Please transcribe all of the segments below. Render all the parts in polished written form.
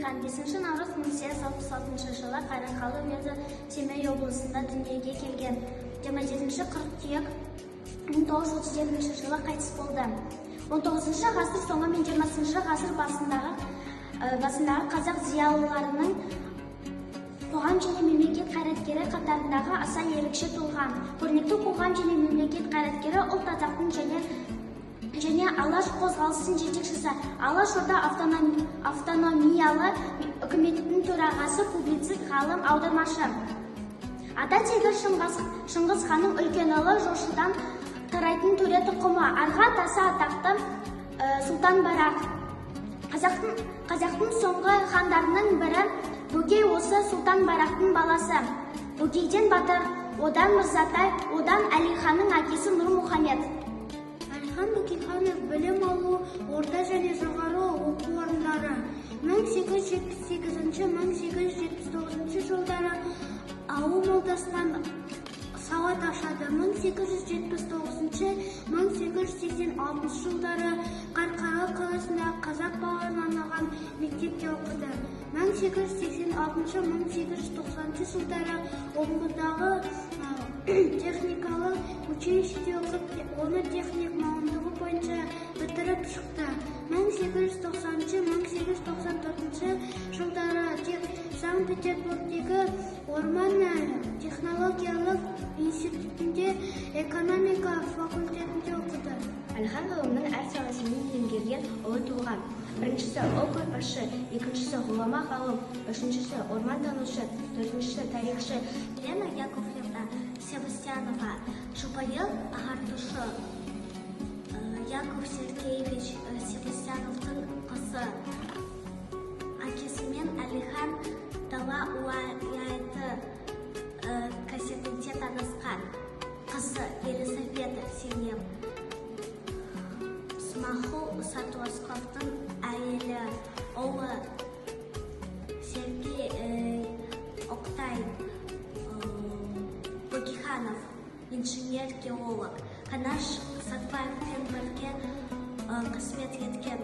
Бөкейхан 5 наурыз 1866 жылы Қарақалы уезі Семей облысында дүниеге келген. 27 қыркүйек 1937 жылы қайтыс болды. 19 ғасыр соңы мен 20 ғасыр басындағы қазақ зиялыларының қоғам және мемлекет қайраткері қатарындағы аса ерекше тұлға. Көрнекті қоғам және мемлекет қайраткері, ұлт азаттың және алаш қозғалысының жетекшісі, Алашорда автономиялы үкіметінің төрағасы, публицист, ғалым, аудармашы. Ата тегі Шыңғыс ханның үлкен ұлы, жошыдан тарайтын төре тұқымы, арға тасы атақты Сұлтан Барақ. Қазақтың соңғы хандарының бірі Бөкей осы Сұлтан Барақтың баласы. Бөкейден Батыр, одан Мырзатай, одан Әлиханның әкесі Нұрмұхамед. Әлихан Бөкейханов білім алу орта және жоғары оқу орындары 1878-1879 жылдары ауыл молдасынан сауат ашады. 1879-1886 жылдары Қарқаралы қаласында қазақ балаларына арналған мектепте оқыды. 1886-1890 жылдары Омбыдағы техникалық училищеде оқып, оны техник мамандығы бойынша бітіріп шықты. 1890-1894 жылдары Санкт-Петербургтегі Орман технологиялық институтында экономика факультетінде оқыды. Әлихан ғылымның әр саласымен меңгерген ұлы тұлға. Біріншісі ол көшбасшы, екіншісі ғұлама ғалым, үшіншісі ормантанушы, төртіншісі тарихшы. Елена Яковлевна Севастьянова жұбайы ағартушы, Яков Сергеевич Севастьяновтың қызы. Әкесімен Әлихан дала уайаты кассетінде танысқан. Қызы Елизавета Сенем. Смахул Сатуасковтың әйелі, ұлы Сергей Октай Бөкейханов, инженер-геолог. Қанаш Сатпаевпен бірге қызмет еткен.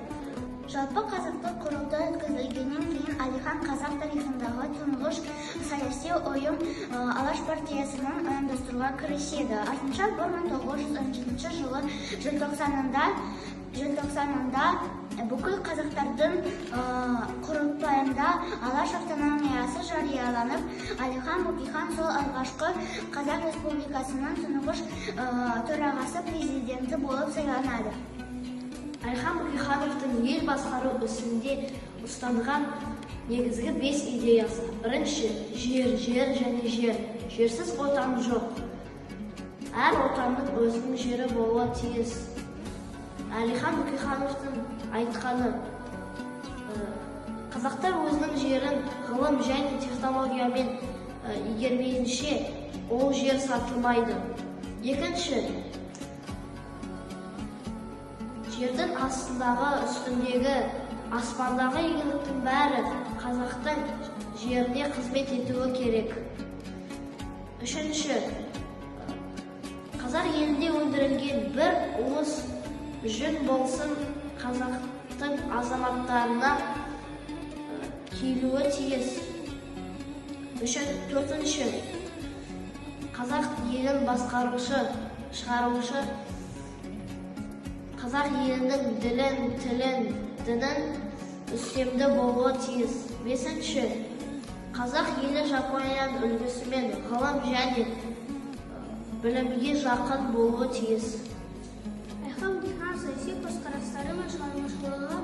Жалпы қазақтың құрылды өткізілгеннен кейін Әлихан қазақ тарихындағы тұңғыш саяси ойым Алаш партиясының ұйымдастыруға кіріседі. Артынша 1917 жылы желтоқсанында бүкіл қазақтардың құрылтайында Алаш автономиясы жарияланып, Әлихан Бөкейхан сол алғашқы Қазақ Республикасының тұңғыш төрағасы, президенті болып сайланады. Әлихан Бөкейхановтың ел басқару ісінде ұстанған негізгі 5 идеясы. Бірінші, жер және жер. Жерсіз отан жоқ. Әр отанның өзінің жері болуы тиіс. Әлихан Бөкейхановтың айтқаны: қазақтар өзінің жерін ғылым және технологиямен игермейінше, ол жер сатылмайды. Екінші, жердің астындағы, үстіндегі, аспандағы игіліктің бәрі қазақтың жеріне қызмет етуі керек. Үшінші, қазақ елінде өндірілген бір уыс жүн болсын қазақтың азаматтарына киілуі тиіс. Төртінші, қазақ елін басқарушы, шығарушы қазақ елінің ділін, тілін, дінін үстемді болуы тиіс. Бесінші, қазақ елі Жапонияның үлгісімен ғылым және білімге жақын болуы тиіс. Әлихан Бөкейхан саяси көзқарастары мен шығармашылығы